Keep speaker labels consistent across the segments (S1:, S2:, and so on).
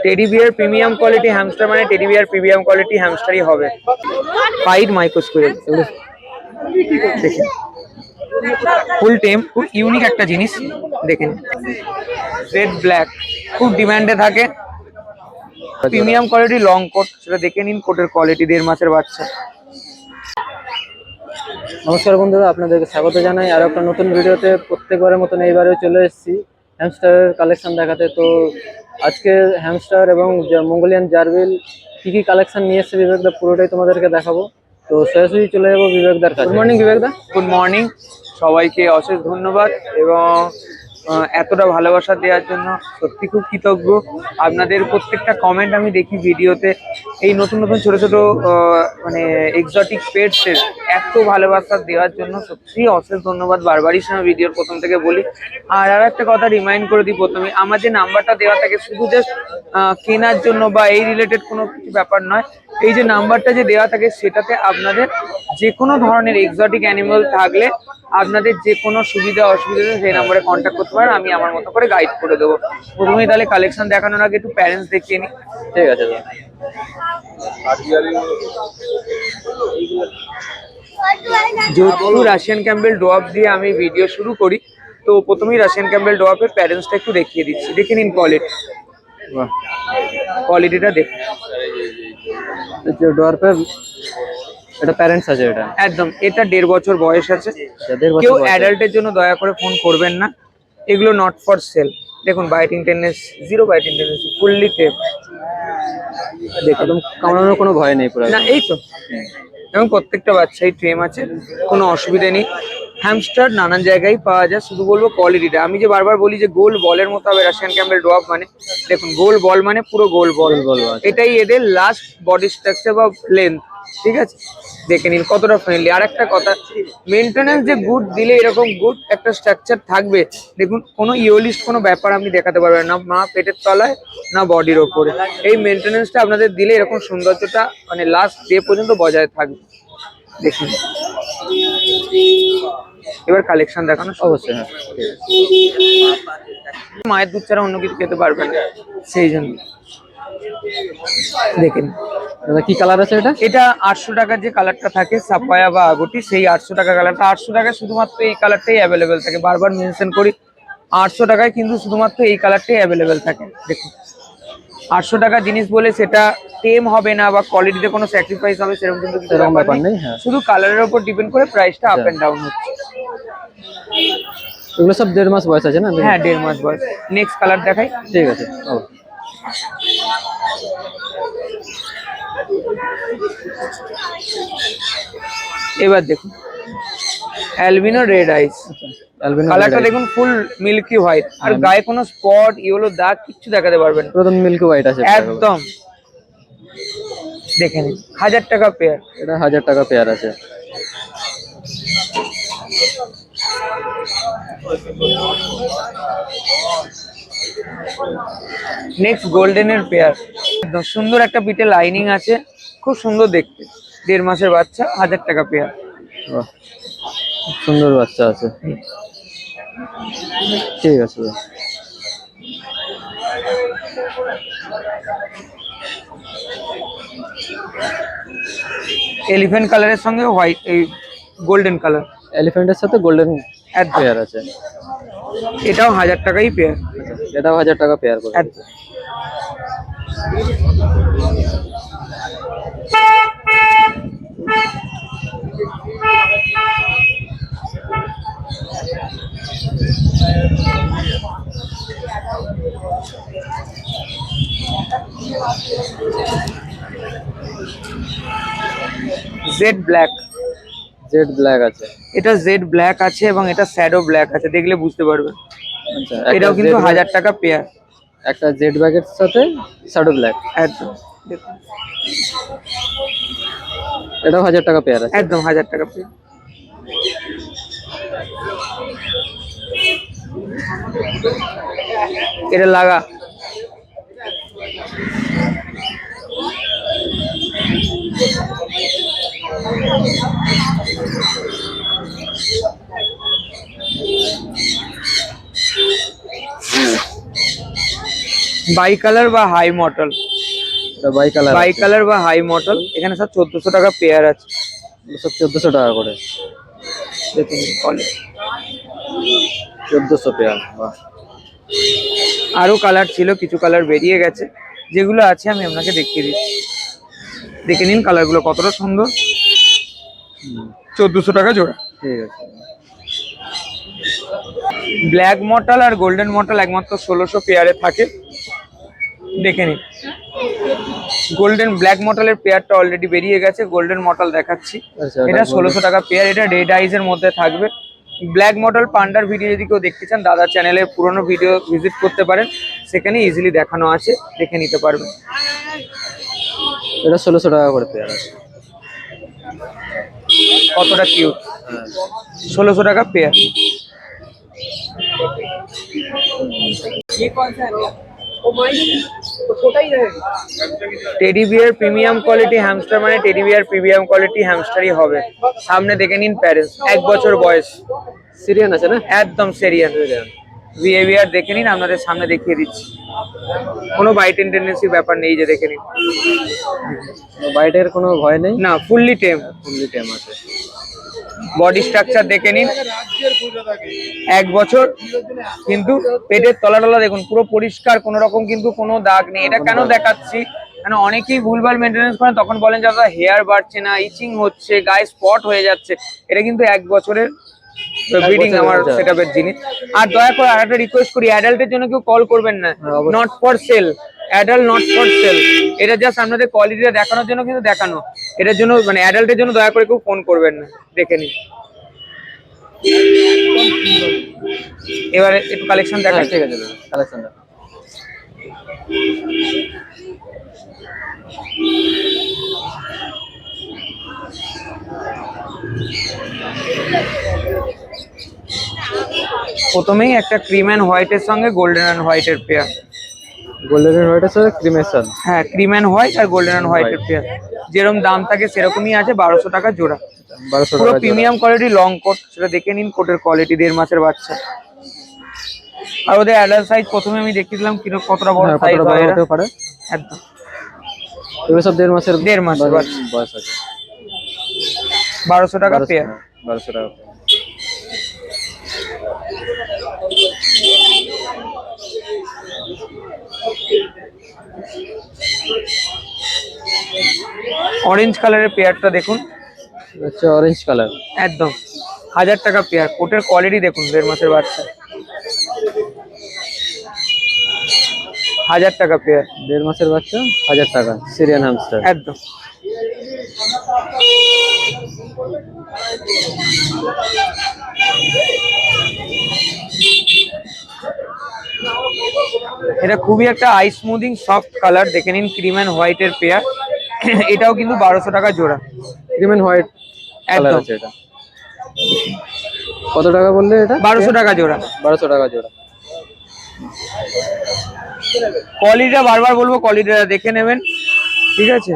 S1: Teddy bear premium quality hamster মানে teddy bear premium quality হ্যামস্টারই হবে। Pied মাইক্রোস্কুইরেল এগুলো দেখেন, ফুল টেম, খুব ইউনিক একটা জিনিস দেখেন। রেড ব্ল্যাক খুব ডিমান্ডে থাকে, প্রিমিয়াম কোয়ালিটি লং কোট, সেটা দেখে নিন কোটের কোয়ালিটি। 1.5 মাসের বাচ্চা।
S2: নমস্কার বন্ধুরা, আপনাদেরকে স্বাগত জানাই আর একটা নতুন ভিডিওতে। প্রত্যেকবারের মতন এইবারেও চলে এসেছি হ্যামস্টারের কালেকশন দেখাতে। তো আজকে হ্যামস্টার এবং মঙ্গোলিয়ান জার্বিল কি কি কালেকশন নিয়ে এসেছে বিবেকদা, পুরোটাই তোমাদেরকে দেখাবো। তো সরাসরি চলে যাবো বিবেকদার কাছে। Good morning Vivekda.
S1: Good morning, সবাইকে অশেষ ধন্যবাদ এবং এতটা ভালোবাসা দেওয়ার জন্য সত্যি খুব কৃতজ্ঞ। আপনাদের প্রত্যেকটা কমেন্ট আমি দেখি ভিডিওতে, এই নতুন নতুন ছোট ছোট মানে এক্সোটিক পেটসের এত ভালোবাসা দেওয়ার জন্য সত্যি অশেষ ধন্যবাদ। বারবারই সময় ভিডিওর প্রথম থেকে বলি। আর একটা কথা রিমাইন্ড করে দিই প্রথমে, আমার যে নাম্বারটা দেওয়া থাকে শুধু জাস্ট কেনার জন্য বা এই রিলেটেড কোনো কিছু ব্যাপার নয়। এই যে নাম্বারটা যে দেওয়া থাকে সেটাতে আপনাদের যে কোনো ধরনের এক্সোটিক অ্যানিমাল থাকলে আপনাদের যে কোনো সুবিধা অসুবিধা সেই নাম্বারে কন্ট্যাক্ট করতে পারেন, আমি আমার মতো করে গাইড করে দেবো। প্রথমেই তাহলে কালেকশন দেখানোর আগে একটু প্যারেন্টস দেখিয়ে নিই।
S2: ঠিক আছে।
S1: যেহেতু রাশিয়ান ক্যাম্বেল ডোয়ার্ফ দিয়ে আমি ভিডিও শুরু করি, তো প্রথমেই রাশিয়ান ক্যাম্বেল ডোয়ার্ফের প্যারেন্টসটা একটু দেখিয়ে দিচ্ছি। দেখে নিন কোয়ালিটি, কোয়ালিটিটা দেখুন।
S2: ডোয়ার্ফের এটা প্যারেন্টস আছে, এটা
S1: একদম, এটা 1.5 বছর বয়স আছে। কেউ অ্যাডাল্টের জন্য দয়া করে ফোন করবেন না, এগুলো নট ফর সেল। দেখুন biting tendency, zero biting tendency, fully tame.
S2: একদম কামড়ানোর কোনো ভয় নেই পুরো
S1: না, এই তো। এবং প্রত্যেকটা বাচ্চাই ট্রেম আছে, কোনো অসুবিধা নেই। হ্যামস্টার নানান জায়গায় পাওয়া যায়, শুধু বলবো কোয়ালিটিটা। আমি যে বারবার বলি যে গোল বলের মতো হবে রাশিয়ান ক্যাম্বেল ডোয়ার্ফ মানে, দেখুন গোল বল মানে পুরো গোল বল, এটাই এদের লাস্ট বডি স্ট্রাকচার বা লেন্থ। ঠিক আছে, দেখে নিন কতটা ফ্রেন্ডলি। আর একটা কথা, মেনটেনেন্স যে গুড দিলে এরকম গুড একটা স্ট্রাকচার থাকবে। দেখুন কোনো ইওলিস্ট কোনো ব্যাপার আপনি দেখাতে পারবেন না, না পেটের তলায় না বডির ওপরে। এই মেনটেনেন্সটা আপনাদের দিলে এরকম সৌন্দর্যটা মানে লাস্ট ডে পর্যন্ত বজায় থাকবে। দেখুন এবার কালেকশন দেখানো
S2: অবশ্যই। হ্যাঁ,
S1: মায়ের দুধ ছাড়া অন্য কিছু খেতে পারবেন না, সেই জন্য। দেখেন
S2: কি কালার আছে এটা?
S1: এটা 800 টাকার যে কালারটা থাকে সাপায়া বা আগটি, সেই 800 টাকা কালারটা। 800 টাকায় শুধুমাত্র এই কালারটাই অ্যাভেলেবেল থাকে। বারবার মেনশন করি, 800 টাকায় কিন্তু শুধুমাত্র এই কালারটাই অ্যাভেলেবেল থাকে। দেখুন 800 টাকা জিনিস বলে সেটা টেম হবে না বা কোয়ালিটিতে কোনো স্যাক্রিফাইস হবে সেরকম কিন্তু কিছু ব্যাপার নেই। শুধু কালারের উপর ডিপেন্ড করে প্রাইসটা আপ এন্ড ডাউন হচ্ছে।
S2: এগুলো সব 1.5 মাস বয়স আছে না?
S1: হ্যাঁ, 1.5 মাস বয়স। নেক্সট কালার দেখাই।
S2: ঠিক আছে।
S1: এবার দেখুন অ্যালবিনো রেড আইস। কালারটা দেখুন ফুল মিল্কি হোয়াইট, আর গায়ে কোনো স্পট ইয়েলো দাগ কিচ্ছু দেখাতে পারবেন না,
S2: পুরো মিল্কি হোয়াইট আছে
S1: একদম। দেখে নিন 1000 টাকা পেয়ার।
S2: এটা 1000 টাকা পেয়ার আছে।
S1: নেক্সট গোল্ডেনের পেয়ার, একদম সুন্দর একটা পিঠে লাইনিং আছে, খুব সুন্দর দেখতে। 1.5 মাসের বাচ্চা, 1000 টাকা পেয়ার।
S2: সুন্দর বাচ্চা আছে। ঠিক আছে।
S1: এলিফ্যান্ট কালারের সঙ্গে হোয়াইট, এই গোল্ডেন কালার।
S2: এলিফ্যান্টের সাথে গোল্ডেন পেয়ার আছে।
S1: এটাও 1000 টাকাই পেয়ার।
S2: এটাও 1000 টাকা পেয়ার করে।
S1: Jet black.
S2: জেড ব্ল্যাক আছে।
S1: এটা জেড ব্ল্যাক আছে এবং এটা শ্যাডো ব্ল্যাক আছে, দেখলে বুঝতে পারবেন।
S2: আচ্ছা,
S1: এটাও কিন্তু 1000 টাকা পেয়ার।
S2: একটা জেড ব্ল্যাকের সাথে শ্যাডো ব্ল্যাক।
S1: একদম,
S2: এটাও 1000 টাকা পেয়ার আছে।
S1: একদম 1000 টাকা পেয়ার। এটা লাগা। বাই কালার বা হাই মডেল,
S2: এটা বাই কালার,
S1: বাই কালার বা হাই মডেল। এখানে সব 1400 টাকা পেয়ার আছে,
S2: সব 1400 টাকা করে।
S1: দেখুন কোয়ালিটি।
S2: 1400 পেয়ার, বাহ।
S1: আরো কালার ছিল, কিছু কালার বেরিয়ে গেছে, যেগুলো আছে আমি আপনাকে দেখিয়ে দিচ্ছি। দেখে নিন কালারগুলো কতটা সুন্দর। 1400 টাকা জোড়া।
S2: ঠিক আছে।
S1: ব্ল্যাক মডেল আর গোল্ডেন মডেল একমাত্র 1600 পেয়ারে থাকে, দেখে নিন। গোল্ডেন ব্ল্যাক মডেলের পেয়ারটা অলরেডি বেরিয়ে গেছে, গোল্ডেন মডেল দেখাচ্ছি।
S2: আচ্ছা,
S1: এটা 1600 টাকা পেয়ার, এটা রেড আইজের মধ্যে থাকবে। ব্ল্যাক মডেল পান্ডার ভিডিও যদি কেউ দেখতে চান, দাদার চ্যানেলে পুরোনো ভিডিও ভিজিট করতে পারেন, সেখানে ইজিলি দেখানো আছে, দেখে নিতে পারবেন।
S2: এটা 1600 টাকা করে পেয়ার আছে।
S1: কতটা কিউট,
S2: হ্যাঁ।
S1: 1600 টাকা pair. Teddy bear premium quality hamster মানে টেডি বিয়ার প্রিমিয়াম কোয়ালিটি হ্যামস্টারই হবে। সামনে দেখে নিন প্যারেন্টস, 1 বছর বয়স,
S2: সিরিয়ান আছে না?
S1: একদম সেরিয়ান। বিহেভিয়ার দেখে নিন, আপনাদের সামনে দেখিয়ে দিচ্ছি। কোনো বাইটেন টেন্ডেন্সির ব্যাপার নেই, যে দেখে নিন।
S2: বাইটের কোনো ভয় নেই
S1: না, ফুললি টেম।
S2: ফুললি টেম আছে।
S1: বডি স্ট্রাকচার দেখে নিন, 1 বছর, কিন্তু পেটের তলাটলা দেখুন পুরো পরিষ্কার, কোনো রকম কিন্তু কোনো দাগ নেই। এটা কেন দেখাচ্ছি, মানে অনেকেই ভুলভাল মেনটেনেন্স করেন, তখন বলেন যে আপনার হেয়ার বাড়ছে না, ইচিং হচ্ছে, গায়ে স্পট হয়ে যাচ্ছে। এটা কিন্তু 1 বছরের ব্রিডিং আমার সেটআপের জিনিস। আর দয়া করে আরেকটা রিকোয়েস্ট করি, অ্যাডাল্টের জন্য কেউ কল করবেন না, not for sell, adult not for sell. এটা জাস্ট আপনাদের কোয়ালিটিটা দেখানোর জন্য কিন্তু দেখানো, এটার জন্য মানে অ্যাডাল্টের জন্য দয়া করে কেউ ফোন করবেন না, দেখে নিন। এবারে একটু কালেকশন দেখা।
S2: ঠিক আছে, কালেকশন দেখা।
S1: প্রথমেই একটা ক্রিম অ্যান্ড হোয়াইটের সঙ্গে গোল্ডেন অ্যান্ড হোয়াইটের পেয়ার।
S2: গোল্ডেন হোয়াইটের সাথে ক্রিমের সাথে,
S1: হ্যাঁ, ক্রিম অ্যান্ড হোয়াইট আর গোল্ডেন অ্যান্ড হোয়াইটের পেয়ার। যেরকম দাম থাকে সেরকমই আছে, 1200 টাকা জোড়া।
S2: 1200
S1: পুরো
S2: টাকা।
S1: প্রিমিয়াম কোয়ালিটি লং কোট, সেটা দেখে নিন। কোটের কোয়ালিটি 1.5 মাসের বাচ্চা। আর ওদের অ্যাডাল্ট সাইজ প্রথমে আমি দেখিয়ে দিলাম কিরকম, কতটা বড় সাইজ হয় এরা।
S2: হতে পারে
S1: একদম,
S2: এগুলো সব 1.5 মাসের
S1: বয়স
S2: আছে।
S1: 1200 টাকা পেয়ার।
S2: 1200 টাকা।
S1: অরেঞ্জ কালারের পেয়ারটা দেখুন,
S2: আচ্ছা, অরেঞ্জ কালার,
S1: একদম 1000 টাকা পেয়ার। কোটের কোয়ালিটি দেখুন, 1.5 মাসের বাচ্চা, 1000 টাকা পেয়ার।
S2: 1.5 মাসের বাচ্চা, 1000 টাকা, সিরিয়ান হ্যামস্টার।
S1: একদম। এটা খুবই একটা আই স্মুদিং সফট কালার, দেখে নিন। ক্রিম অ্যান্ড হোয়াইটের পেয়ার, এটাও কিন্তু 1200 টাকা জোড়া।
S2: ক্রিম এন্ড হোয়াইট কালার
S1: একদম।
S2: আছে এটা। কত টাকা বললে এটা?
S1: 1200 টাকা জোড়া।
S2: 1200 টাকা জোড়া।
S1: কোয়ালিটিটা বারবার বলবো, কোয়ালিটিটা দেখে নেবেন, ঠিক আছে?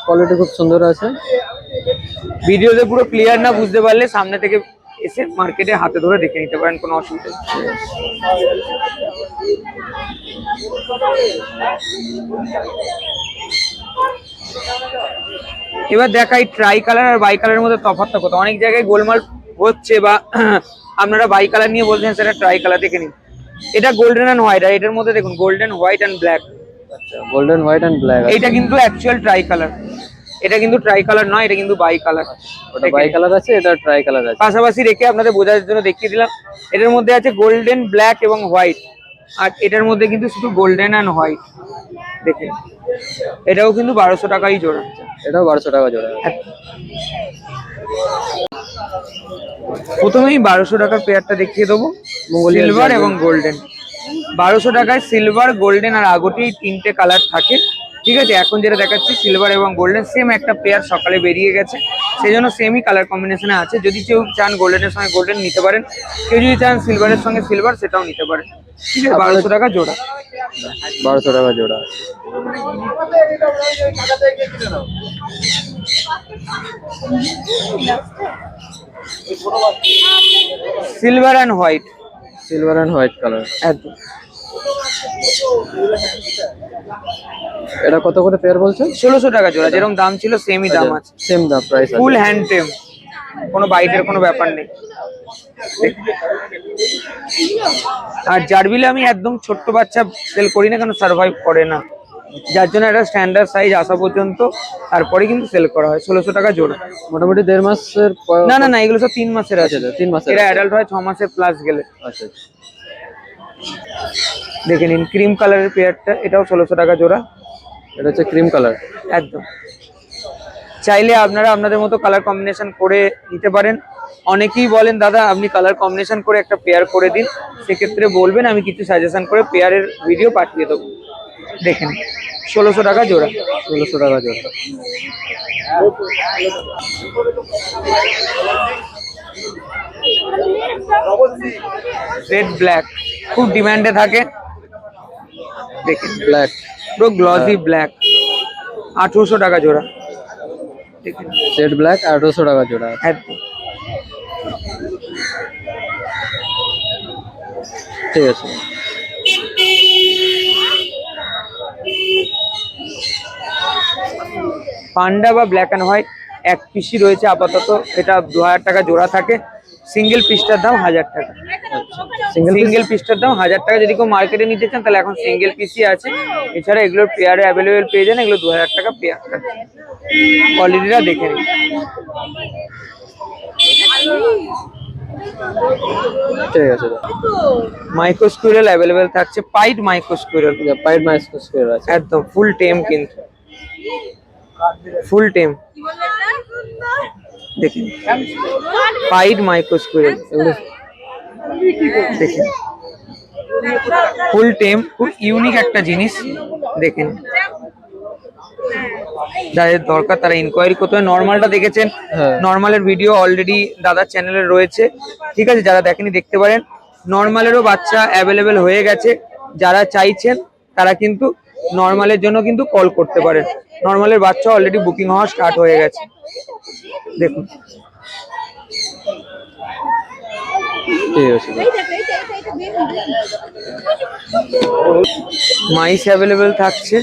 S2: কোয়ালিটি খুব সুন্দর আছে।
S1: ভিডিওতে পুরো ক্লিয়ার না বুঝতে পারলে সামনে থেকে এসে মার্কেটে হাতে ধরে দেখে নিতে পারেন, কোনো অসুবিধা নেই। এবার দেখাই ট্রাই কালার আর বাই কালারের মধ্যে তফাৎটা কত। অনেক জায়গায় গোলমাল হচ্ছে, বা আপনারা বাই কালার নিয়ে বলছেন, সেটা ট্রাই কালার দেখে নিন। এটা গোল্ডেন অ্যান্ড হোয়াইট, আর এটার মধ্যে দেখুন গোল্ডেন হোয়াইট অ্যান্ড ব্ল্যাক।
S2: আচ্ছা, গোল্ডেন হোয়াইট এন্ড ব্ল্যাক।
S1: এইটা কিন্তু অ্যাকচুয়াল ট্রাই কালার, এটা কিন্তু ট্রাই কালার নয়, এটা কিন্তু বাই কালার।
S2: ওটা বাই কালার আছে, এটা ট্রাই কালার আছে।
S1: পাশাপাশি রেখে আপনাদের বোঝার জন্য দেখিয়ে দিলাম। এটার মধ্যে আছে গোল্ডেন, ব্ল্যাক এবং হোয়াইট, আর এটার মধ্যে কিন্তু শুধু গোল্ডেন অ্যান্ড হোয়াইট। দেখে এটাও কিন্তু 1200 টাকাই জোড়া।
S2: এটাও 1200 টাকা জোড়া।
S1: প্রথমেই 1200 টাকার পেয়ারটা দেখিয়ে দেবো, সিলভার এবং গোল্ডেন। 1200 টাকায় সিলভার, গোল্ডেন আর আগটি 3টে কালার থাকে, ঠিক আছে? এখন যেটা দেখাচ্ছি সিলভার এবং গোল্ডেন, সেম একটা পেয়ার সকালে বেরিয়ে গেছে, সেই জন্য সেমই কালার কম্বিনেশনে আছে। যদি কেউ চান গোল্ডেনের সঙ্গে গোল্ডেন নিতে পারেন, কেউ যদি চান সিলভারের সঙ্গে সিলভার, সেটাও নিতে পারেন, ঠিক আছে? 1200 টাকা জোড়া।
S2: 1200 টাকা জোড়া।
S1: Silver and white,
S2: silver and white colour.
S1: একদম।
S2: এটা কত করে পেয়ার বলছেন?
S1: 1600 টাকা জোড়া, যেরকম দাম ছিল সেমই দাম আছে,
S2: সেম দাম প্রাইস আছে।
S1: ফুল হ্যান্ড টেম, কোনো বাইটের কোনো ব্যাপার নেই। আর জারবিলে আমি একদম ছোট্ট বাচ্চা সেল করি না, কেন সার্ভাইভ করে না, যার জন্য একটা স্ট্যান্ডার্ড সাইজ আসা পর্যন্ত তারপরে কিন্তু সেল করা হয়। 1600 টাকা জোড়া,
S2: মোটামুটি 1.5 মাসের
S1: না না না, এগুলো সব 3 মাসের আছে,
S2: 3 মাসের।
S1: এরা অ্যাডাল্ট হয় 6 মাসের প্লাস গেলে।
S2: আচ্ছা
S1: দেখে নিন ক্রিম কালারের পেয়ারটা, এটাও 1600 টাকা জোড়া।
S2: এটা হচ্ছে ক্রিম কালার।
S1: একদম, চাইলে আপনারা আপনাদের মতো কালার কম্বিনেশন করে নিতে পারেন। অনেকেই বলেন দাদা আপনি কালার কম্বিনেশন করে একটা পেয়ার করে দিন, সেক্ষেত্রে বলবেন, আমি কিছু সাজেশন করে পেয়ারের ভিডিও পাঠিয়ে দেবো। দেখেন 1600 টাকা জোড়া।
S2: 1600 টাকা জোড়া।
S1: রেড ব্ল্যাক খুব ডিমান্ডে থাকে, দেখেন
S2: ব্ল্যাক,
S1: পুরো গ্লসি ব্ল্যাক, 1800 টাকা জোড়া। দেখেন
S2: জেড ব্ল্যাক 1800 টাকা জোড়া।
S1: একদম,
S2: ঠিক আছে।
S1: পান্ডা বা ব্ল্যাক অ্যান্ড হোয়াইট এক পিসই রয়েছে আপাতত, এটা 2000 টাকা জোড়া থাকে। সিঙ্গেল পিসটার দাম 1000 টাকা। সিঙ্গেল পিসটার দাম 1000 টাকা। যদি কেউ মার্কেটে নিতে চান তাহলে এখন সিঙ্গেল পিসই আছে, এছাড়া এগুলোর পেয়ারে অ্যাভেলেবেল পেয়ে যান, এগুলো 2000 টাকা পেয়ার থাকে। কোয়ালিটিটা দেখে নিন।
S2: ঠিক আছে।
S1: মাইক্রো স্কুইরেল অ্যাভেলেবেল থাকছে, pied micro squirrel,
S2: pied micro square আছে
S1: একদম ফুল টেম, কিন্তু ফুল টেম। দেখুন পাইড মাইক্রো স্কুইরেল, এগুলো দেখুন ফুল টেম, খুব ইউনিক একটা জিনিস। দেখেন যাদের দরকার তারা ইনকোয়ারি করতে হবে। নর্মালটা দেখেছেন,
S2: হ্যাঁ।
S1: নর্মালের ভিডিও অলরেডি দাদার চ্যানেলে রয়েছে, ঠিক আছে, যারা দেখেনি দেখতে পারেন। নর্মালেরও বাচ্চা অ্যাভেলেবেল হয়ে গেছে, যারা চাইছেন তারা কিন্তু নর্মালের জন্য কিন্তু কল করতে পারেন। নর্মালের বাচ্চা অলরেডি বুকিং হওয়া স্টার্ট হয়ে গেছে। দেখুন
S2: ঠিক আছে।
S1: মাইস অ্যাভেলেবেল থাকছে,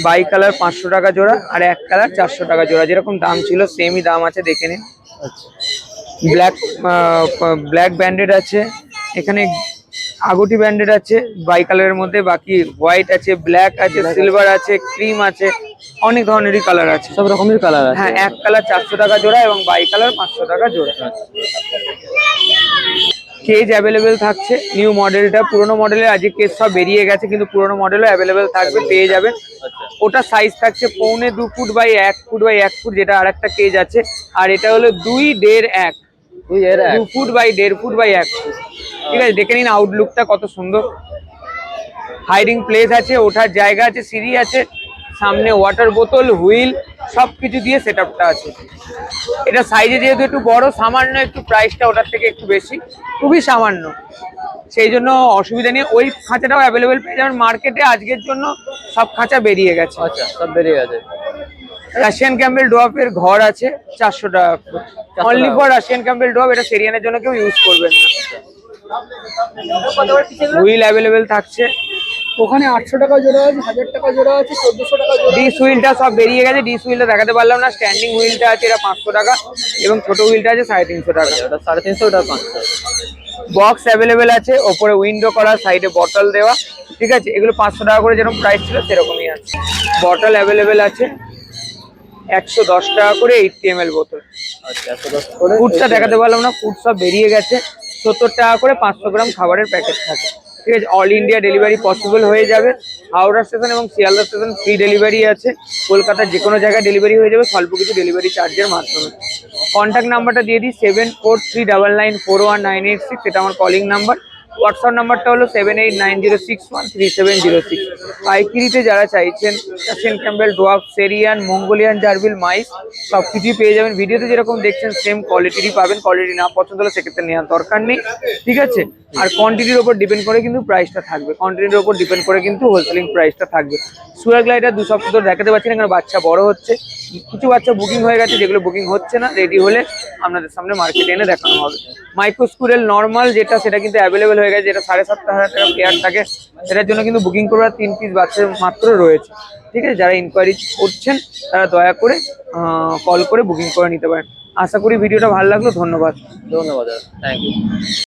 S1: বাই কালার 500 টাকা জোড়া, আর এক কালার 400 টাকা জোড়া, যেরকম দাম ছিল সেমই দাম আছে, দেখে নিন।
S2: আচ্ছা,
S1: ব্ল্যাক ব্যান্ডেড আছে, এখানে আগটি ব্যান্ডেড আছে বাই কালারের মধ্যে, বাকি হোয়াইট আছে, ব্ল্যাক আছে, সিলভার আছে, ক্রিম আছে, অনেক ধরনেরই কালার আছে,
S2: সব রকমের কালার আছে।
S1: হ্যাঁ। এক কালার 400 টাকা জোড়া এবং বাই কালার 500 টাকা জোড়া। কেজ অ্যাভেলেবেল থাকছে, নিউ মডেলটা, পুরোনো মডেলের আজকে কেজ সব বেরিয়ে গেছে, কিন্তু পুরোনো মডেলও অ্যাভেলেবেল থাকবে, পেয়ে যাবেন। ওটা সাইজ থাকছে 2.25 foot by 1 foot by 1 foot, যেটা আর একটা কেজ আছে, আর এটা হলো 2, 1.5, 1 2 foot by 1.5 foot by 1 foot. ঠিক আছে, দেখে নিন আউটলুকটা কত সুন্দর। হাইডিং প্লেস আছে, ওঠার জায়গা আছে, সিঁড়ি আছে, সামনে ওয়াটার বোতল, হুইল, সবকিছু দিয়ে সেটআপটা আছে। এটা সাইজে যেহেতু একটু বড়, সামান্য একটু প্রাইসটা ওটার থেকে একটু বেশি, খুবই সামান্য, সেই জন্য অসুবিধা নেই। ওই খাঁচাটাও অ্যাভেলেবেল পেয়ে যাবেন মার্কেটে, আজকের জন্য সব খাঁচা বেরিয়ে গেছে।
S2: আচ্ছা, সব বেরিয়ে গেছে।
S1: রাশিয়ান ক্যাম্বেল ডোয়াপের ঘর আছে 400 টাকা, অনলি ফর রাশিয়ান ক্যাম্বেল ডোয়াপ, এটা সেরিয়ানের জন্য কেউ ইউজ করবেন না। হুইল অ্যাভেলেবেল থাকছে,
S3: ওখানে 800 টাকা জোড়া আছে, 1000 টাকা জোড়া আছে, 1400 টাকা জোড়া।
S1: ডিস হুইলটা সব বেরিয়ে গেছে, ডিস হুইলটা দেখাতে পারলাম না। স্ট্যান্ডিং হুইলটা আছে, এটা 500 টাকা, এবং ছোট হুইলটা আছে 350 টাকা।
S2: ওটা 350, ওটা 500।
S1: বক্স অ্যাভেলেবেল আছে, ওপরে উইন্ডো করা, সাইডে বটল দেওয়া, ঠিক আছে, এগুলো 500 টাকা করে যেরকম প্রাইস ছিল সেরকমই আছে। বটল অ্যাভেলেবেল আছে 110 টাকা করে 80 ml বোতল।
S2: আচ্ছা, 110 করে।
S1: ফুডটা দেখাতে পারলাম না, ফুড সব বেরিয়ে গেছে। 70 টাকা করে 500 গ্রাম খাবারের প্যাকেট থাকে, ঠিক আছে। অল ইন্ডিয়া ডেলিভারি পসিবল হয়ে যাবে। হাওড়া স্টেশন এবং শিয়ালদা স্টেশন ফ্রি ডেলিভারি আছে, কলকাতার যে কোনো জায়গায় ডেলিভারি হয়ে যাবে স্বল্প কিছু ডেলিভারি চার্জের মাধ্যমে। কন্ট্যাক্ট নাম্বারটা দিয়ে দিই 7439941986, এটা আমার কলিং নাম্বার। হোয়াটসঅ্যাপ নাম্বারটা হলো 7890613706। পাইকিরিতে যারা চাইছেন রাশিয়ান ক্যাম্বেল ডোয়াপ, সেরিয়ান, মঙ্গোলিয়ান জার্বিল, মাইস সব কিছুই পেয়ে যাবেন। ভিডিওতে যেরকম দেখছেন সেম কোয়ালিটিরই পাবেন, কোয়ালিটি না পছন্দ হলে সেক্ষেত্রে নেওয়ার দরকার নেই, ঠিক আছে। আর কোয়ান্টিটির উপর ডিপেন্ড করে কিন্তু প্রাইসটা থাকবে, কোয়ান্টিটির উপর ডিপেন্ড করে কিন্তু হোলসেলিং প্রাইসটা থাকবে। সুয়ার গ্লাইডার 2 সপ্তাহ ধরে দেখাতে পারছি না, কারণ বাচ্চা বড় হচ্ছে, কিছু বাচ্চা বুকিং হয়ে গেছে, যেগুলো বুকিং হচ্ছে না, রেডি হলে আপনাদের সামনে মার্কেটে এনে দেখানো হবে। মাইক্রো স্কুরেল নর্মাল যেটা, সেটা কিন্তু অ্যাভেলেবেল হয়ে গেছে, যেটা 7,500 টাকা পেয়ার থাকে, সেটার জন্য কিন্তু বুকিং করার 3 পিস বাচ্চা মাত্র রয়েছে। ঠিক আছে, যারা ইনকোয়ারি করছেন তারা দয়া করে কল করে বুকিং করে নিতে পারেন। আশা করি ভিডিওটা ভালো লাগলো, ধন্যবাদ।
S2: ধন্যবাদ দাদা, থ্যাংক ইউ।